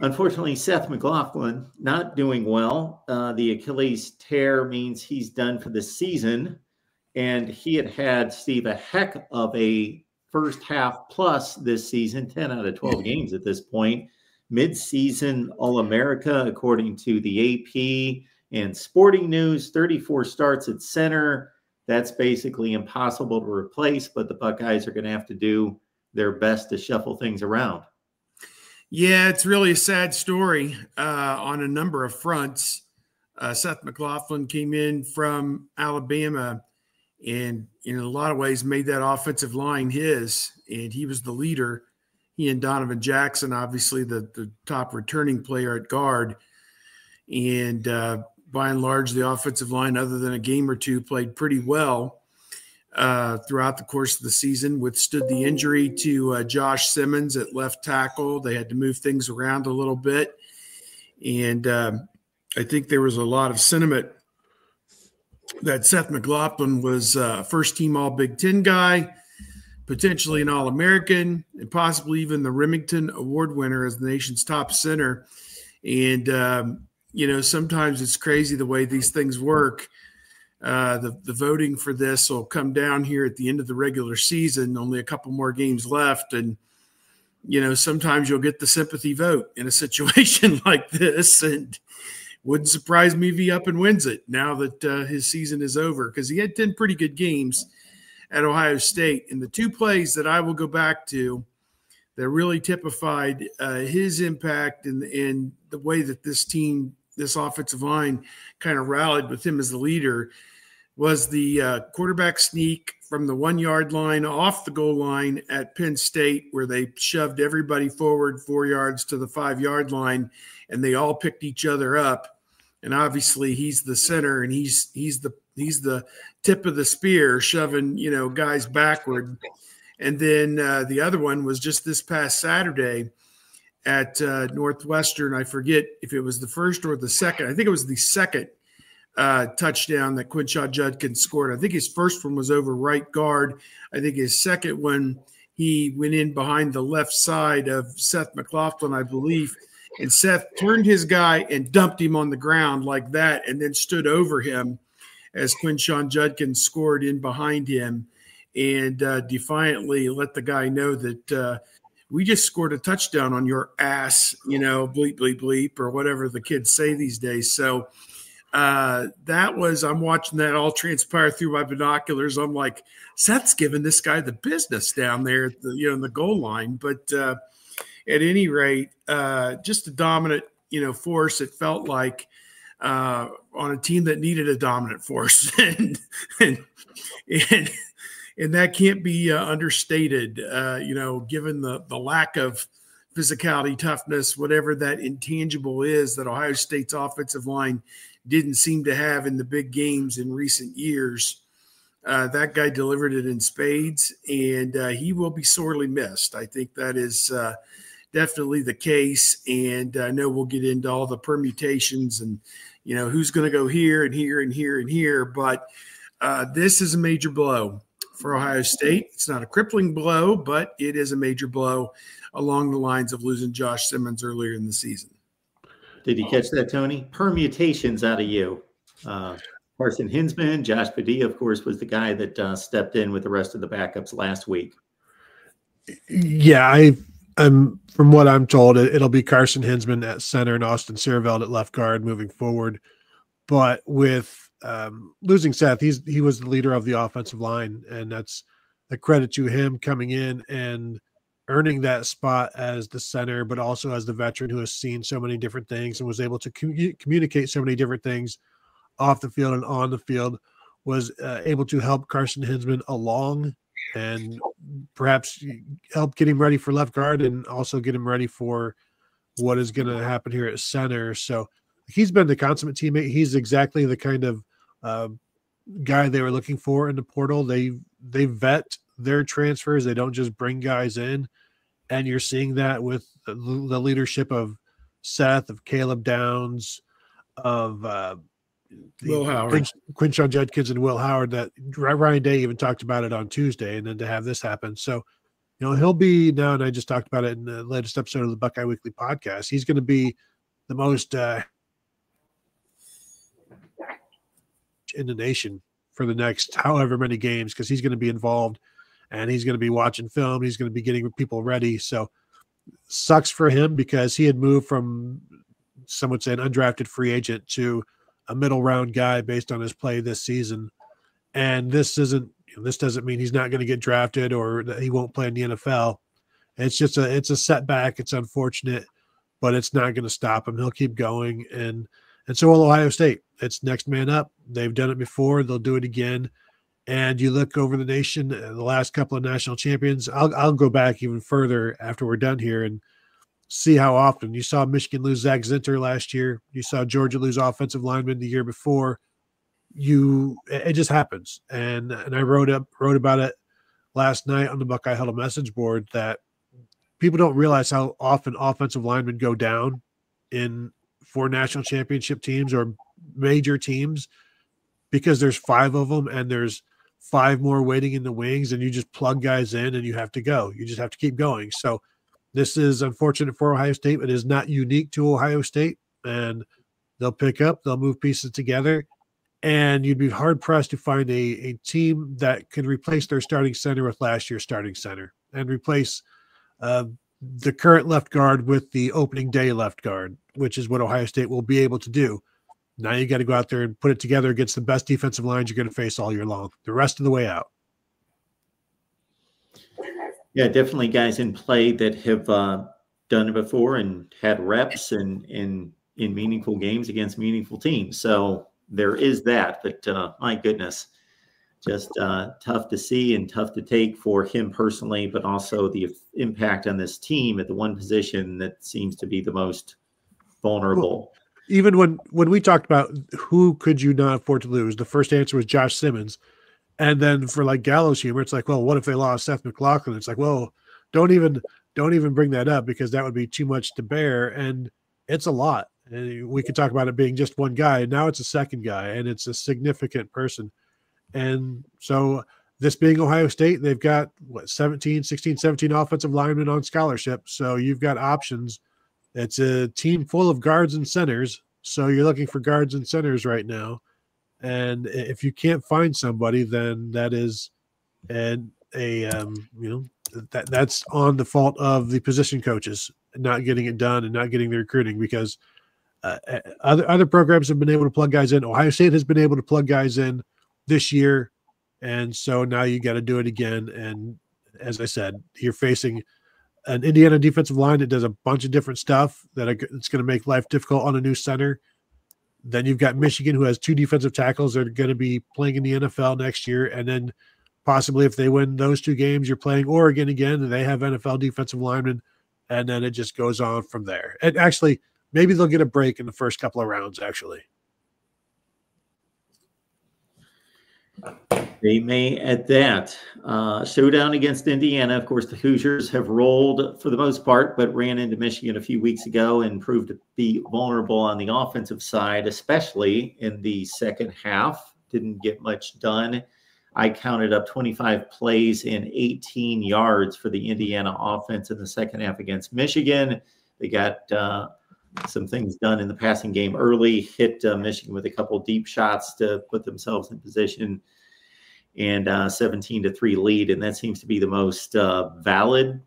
Unfortunately, Seth McLaughlin not doing well. The Achilles tear means he's done for the season. And he had, Steve, a heck of a first half plus this season, 10 out of 12 games at this point. Mid-season All-America, according to the AP and Sporting News, 34 starts at center. That's basically impossible to replace, but the Buckeyes are going to have to do their best to shuffle things around. Yeah, it's really a sad story on a number of fronts. Seth McLaughlin came in from Alabama and in a lot of ways made that offensive line his, and he was the leader. He and Donovan Jackson, obviously the top returning player at guard. And by and large, the offensive line, other than a game or two, played pretty well throughout the course of the season, withstood the injury to Josh Simmons at left tackle. They had to move things around a little bit. And I think there was a lot of sentiment that Seth McLaughlin was a first-team All-Big Ten guy, potentially an All-American, and possibly even the Remington Award winner as the nation's top center. And, sometimes it's crazy the way these things work. The voting for this will come down here at the end of the regular season, only a couple more games left. And, sometimes you'll get the sympathy vote in a situation like this. And wouldn't surprise me if he up and wins it now that his season is over, because he had 10 pretty good games at Ohio State. And the two plays that I will go back to that really typified his impact and the way that this team, this offensive line, kind of rallied with him as the leader was the quarterback sneak from the 1 yard line off the goal line at Penn State, where they shoved everybody forward 4 yards to the 5 yard line, and they all picked each other up. And obviously he's the center, and he's the tip of the spear, shoving, guys backward. And then the other one was just this past Saturday at Northwestern. I forget if it was the first or the second. I think it was the second touchdown that Quinshon Judkins scored. I think his first one was over right guard. I think his second one, he went in behind the left side of Seth McLaughlin, I believe. And Seth turned his guy and dumped him on the ground like that, and then stood over him as Quinshon Judkins scored in behind him, and defiantly let the guy know that we just scored a touchdown on your ass, bleep, bleep, bleep, or whatever the kids say these days. So I'm watching that all transpire through my binoculars. I'm like, Seth's giving this guy the business down there at the, in the goal line. But at any rate, just a dominant, force. It felt like on a team that needed a dominant force, and that can't be understated. Given the lack of physicality, toughness, whatever that intangible is that Ohio State's offensive line didn't seem to have in the big games in recent years. That guy delivered it in spades, and he will be sorely missed. I think that is definitely the case, and I know we'll get into all the permutations and, who's going to go here and here and here and here, but this is a major blow for Ohio State. It's not a crippling blow, but it is a major blow along the lines of losing Josh Simmons earlier in the season. Did you catch that, Tony? Permutations out of you. Carson Hinman, Josh Padilla, of course, was the guy that stepped in with the rest of the backups last week. Yeah, I'm from what I'm told, it'll be Carson Hinman at center and Austin Sierveld at left guard moving forward. But with losing Seth, he was the leader of the offensive line, and that's a credit to him coming in and earning that spot as the center, but also as the veteran who has seen so many different things and was able to communicate so many different things off the field and on the field, was able to help Carson Hinman along and perhaps help get him ready for left guard and also get him ready for what is going to happen here at center. So he's been the consummate teammate. He's exactly the kind of guy they were looking for in the portal. They vet their transfers. They don't just bring guys in. And you're seeing that with the leadership of Seth, of Caleb Downs, of Will Howard, Quinshon Judkins, and Will Howard. That Ryan Day even talked about it on Tuesday, and then to have this happen. So he'll be now, and I just talked about it in the latest episode of the Buckeye Weekly podcast. He's going to be the most in the nation for the next however many games, because he's going to be involved and he's going to be watching film. He's going to be getting people ready. So sucks for him, because he had moved from, some would say, an undrafted free agent to a middle round guy based on his play this season. And this doesn't mean he's not going to get drafted or that he won't play in the NFL. It's just it's a setback. It's unfortunate, but it's not going to stop him. He'll keep going. And so will Ohio State. It's next man up. They've done it before. They'll do it again. And you look over the nation, the last couple of national champions. I'll go back even further after we're done here and see how often. You saw Michigan lose Zach Zinter last year. You saw Georgia lose offensive lineman the year before. It just happens. And I wrote about it last night on the Buckeye Huddle message board, that people don't realize how often offensive linemen go down for national championship teams or major teams, because there's 5 of them and there's 5 more waiting in the wings, and you just plug guys in and you have to go. You just have to keep going. So this is unfortunate for Ohio State. It is not unique to Ohio State, and they'll pick up, they'll move pieces together, and you'd be hard-pressed to find a team that can replace their starting center with last year's starting center and replace the current left guard with the opening day left guard, which is what Ohio State will be able to do. Now you got to go out there and put it together against the best defensive lines you're going to face all year long, the rest of the way out. Yeah, definitely guys in play that have done it before and had reps and in meaningful games against meaningful teams. So there is that, but my goodness, just tough to see and tough to take for him personally, but also the impact on this team at the one position that seems to be the most vulnerable. Well, even when we talked about who could you not afford to lose, the first answer was Josh Simmons. And then for like Gallows humor, it's like, well, what if they lost Seth McLaughlin? It's like, well, don't even bring that up, because that would be too much to bear. And it's a lot. And we could talk about it being just one guy, and now it's a second guy, and it's a significant person. And so this being Ohio State, they've got 17 offensive linemen on scholarship. So you've got options. It's a team full of guards and centers. So you're looking for guards and centers right now. And if you can't find somebody, then that is that's on the fault of the position coaches not getting it done and not getting the recruiting, because other programs have been able to plug guys in. Ohio State has been able to plug guys in this year. And so now you got to do it again. And as I said, you're facing an Indiana defensive line that does a bunch of different stuff it's going to make life difficult on a new center. Then you've got Michigan, who has 2 defensive tackles that are going to be playing in the NFL next year. And then possibly if they win those 2 games, you're playing Oregon again, and they have NFL defensive linemen. And then it just goes on from there. And actually, maybe they'll get a break in the first couple of rounds, actually. They may at that. Showdown against Indiana. Of course, the Hoosiers have rolled for the most part, but ran into Michigan a few weeks ago and proved to be vulnerable on the offensive side, especially in the second half. Didn't get much done. I counted up 25 plays and 18 yards for the Indiana offense in the second half against Michigan. They got some things done in the passing game early, hit Michigan with a couple deep shots to put themselves in position, and 17-3 lead. And that seems to be the most valid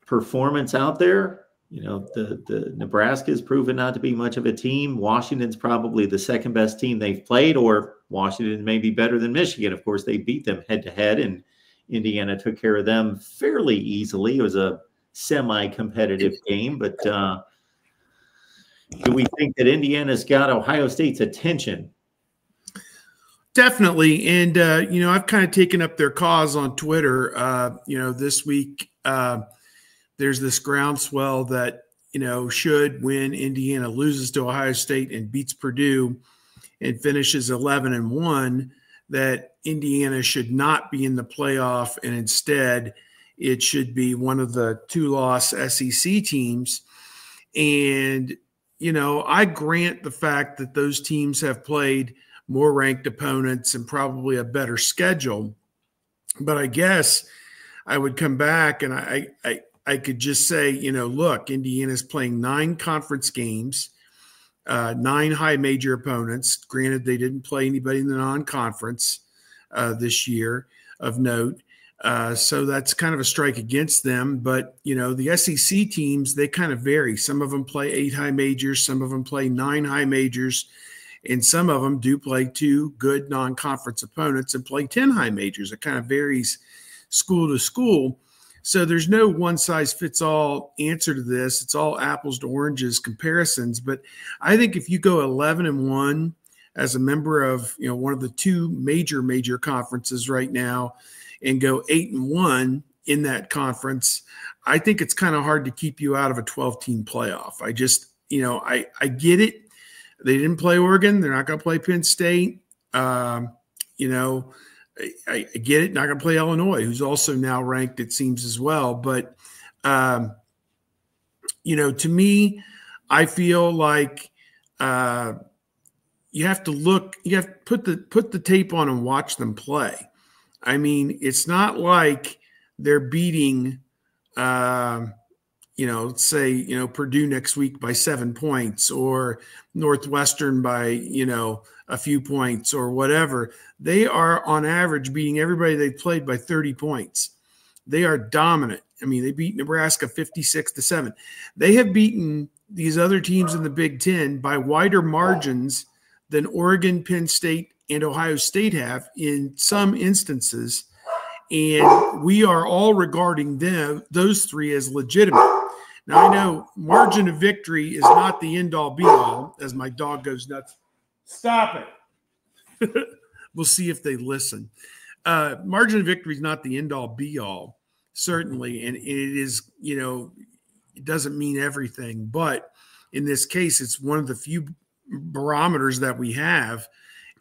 performance out there. You know, the Nebraska's proven not to be much of a team. Washington's probably the second best team they've played, or Washington may be better than Michigan. Of course, they beat them head to head, and Indiana took care of them fairly easily. It was a semi-competitive game, but do we think that Indiana's got Ohio State's attention? Definitely. And, I've kind of taken up their cause on Twitter. This week there's this groundswell that, should when Indiana loses to Ohio State and beats Purdue and finishes 11-1, that Indiana should not be in the playoff, and instead it should be one of the 2-loss SEC teams. And, I grant the fact that those teams have played more ranked opponents and probably a better schedule. But I guess I would come back and I could just say, look, Indiana's playing 9 conference games, 9 high major opponents. Granted, they didn't play anybody in the non-conference this year of note. So that's kind of a strike against them. But, the SEC teams, they kind of vary. Some of them play 8 high majors. Some of them play 9 high majors. And some of them do play 2 good non-conference opponents and play 10 high majors. It kind of varies school to school. So there's no one-size-fits-all answer to this. It's all apples to oranges comparisons. But I think if you go 11-1 as a member of one of the 2 major conferences right now and go 8-1 in that conference, I think it's kind of hard to keep you out of a 12-team playoff. I just, I get it. They didn't play Oregon. They're not going to play Penn State. I get it. Not going to play Illinois, who's also now ranked, it seems, as well. But, to me, I feel like you have to look. You have to put the tape on and watch them play. I mean, it's not like they're beating, let's say, Purdue next week by 7 points or Northwestern by, a few points or whatever. They are on average beating everybody they've played by 30 points. They are dominant. I mean, they beat Nebraska 56-7. They have beaten these other teams in the Big Ten by wider margins than Oregon, Penn State, and Ohio State have in some instances. And we are all regarding those 3 as legitimate. Now, I know margin of victory is not the end-all be-all, as my dog goes nuts. Stop it. We'll see if they listen. Margin of victory is not the end-all be-all, certainly. And it is, it doesn't mean everything. But in this case, it's one of the few barometers that we have.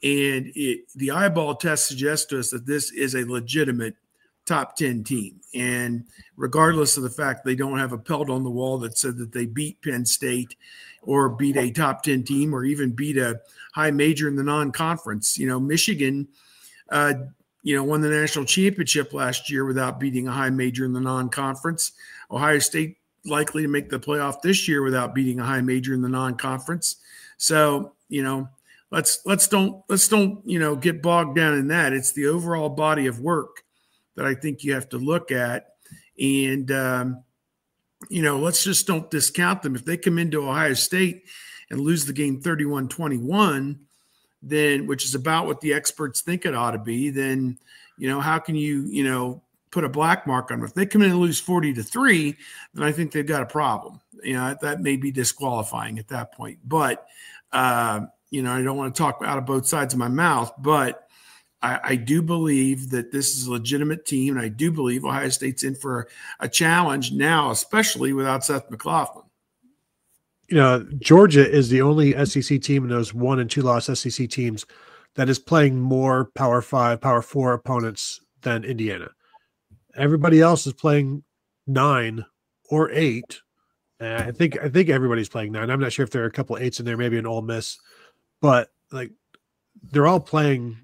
And the eyeball test suggests to us that this is a legitimate top 10 team. And regardless of the fact they don't have a pelt on the wall that said that they beat Penn State or beat a top 10 team or even beat a high major in the non-conference. Michigan, won the national championship last year without beating a high major in the non-conference. Ohio State likely to make the playoff this year without beating a high major in the non-conference. So, let's don't get bogged down in that. It's the overall body of work that I think you have to look at. And, let's just don't discount them. If they come into Ohio State and lose the game 31-21, then, which is about what the experts think it ought to be, then, how can you, put a black mark on them? If they come in and lose 40-3, then I think they've got a problem. That may be disqualifying at that point. But, I don't want to talk out of both sides of my mouth, but I do believe that this is a legitimate team, and I do believe Ohio State's in for a challenge now, especially without Seth McLaughlin. Georgia is the only SEC team in those 1- and 2-loss SEC teams that is playing more Power 5, Power 4 opponents than Indiana. Everybody else is playing 9 or 8. I think everybody's playing 9. I'm not sure if there are a couple of 8s in there, maybe an Ole Miss, but they're all playing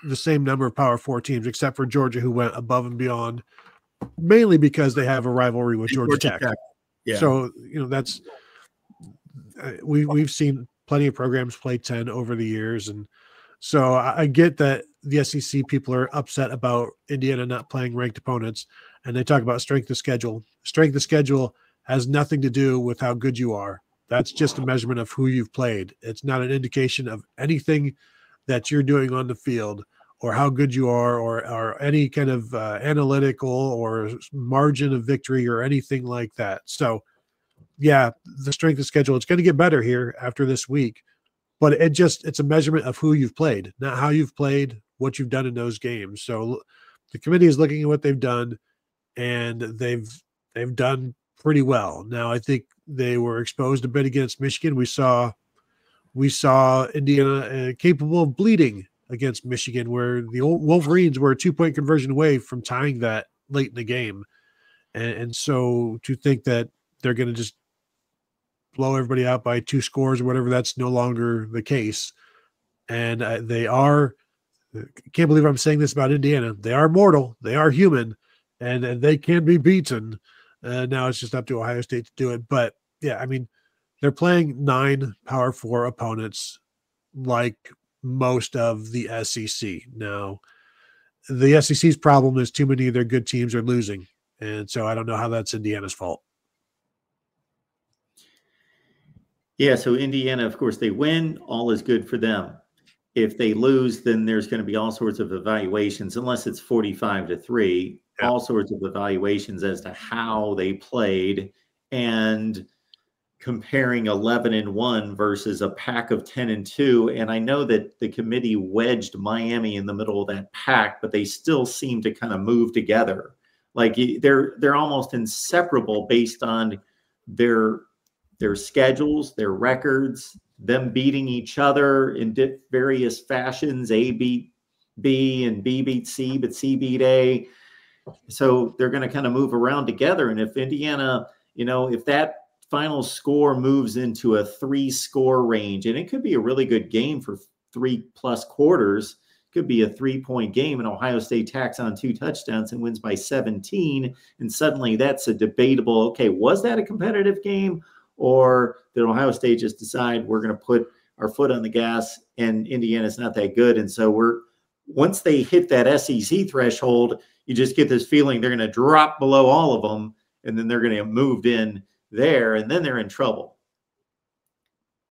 the same number of Power 4 teams, except for Georgia, who went above and beyond, mainly because they have a rivalry with Georgia Tech. Yeah. So that's we've seen plenty of programs play 10 over the years, and so I get that the SEC people are upset about Indiana not playing ranked opponents, and they talk about strength of schedule. Strength of schedule has nothing to do with how good you are. That's just a measurement of who you've played. It's not an indication of anything that you're doing on the field or how good you are or any kind of analytical or margin of victory or anything like that. So, yeah, the strength of schedule, it's going to get better here after this week, but it's a measurement of who you've played, not how you've played, what you've done in those games. So the committee is looking at what they've done, and they've done pretty well. Now, I think they were exposed a bit against Michigan. We saw Indiana capable of bleeding against Michigan, where the old Wolverines were a 2-point conversion away from tying that late in the game. And so to think that they're going to just blow everybody out by 2 scores or whatever, that's no longer the case. And they are Can't believe I'm saying this about Indiana. They are mortal. They are human, and they can be beaten. Now it's just up to Ohio State to do it. But yeah, I mean, they're playing 9 Power 4 opponents like most of the SEC. Now, the SEC's problem is too many of their good teams are losing. And so I don't know how that's Indiana's fault. Yeah, so Indiana, of course, they win. All is good for them. If they lose, then there's going to be all sorts of evaluations, unless it's 45-3, all sorts of evaluations as to how they played and comparing 11-1 versus a pack of 10-2. And I know that the committee wedged Miami in the middle of that pack, but they still seem to kind of move together. Like they're almost inseparable based on their schedules, their records, them beating each other in various fashions. A beat B and B beat C, but C beat A. So they're going to kind of move around together. And if Indiana, if that final score moves into a 3-score range, and it could be a really good game for 3+ quarters, could be a 3-point game, and Ohio State tacks on 2 touchdowns and wins by 17. And suddenly that's a debatable, okay, was that a competitive game? Or did Ohio State just decide we're going to put our foot on the gas and Indiana's not that good? And so once they hit that SEC threshold, you just get this feeling they're going to drop below all of them, and then they're going to have moved in there, and then they're in trouble.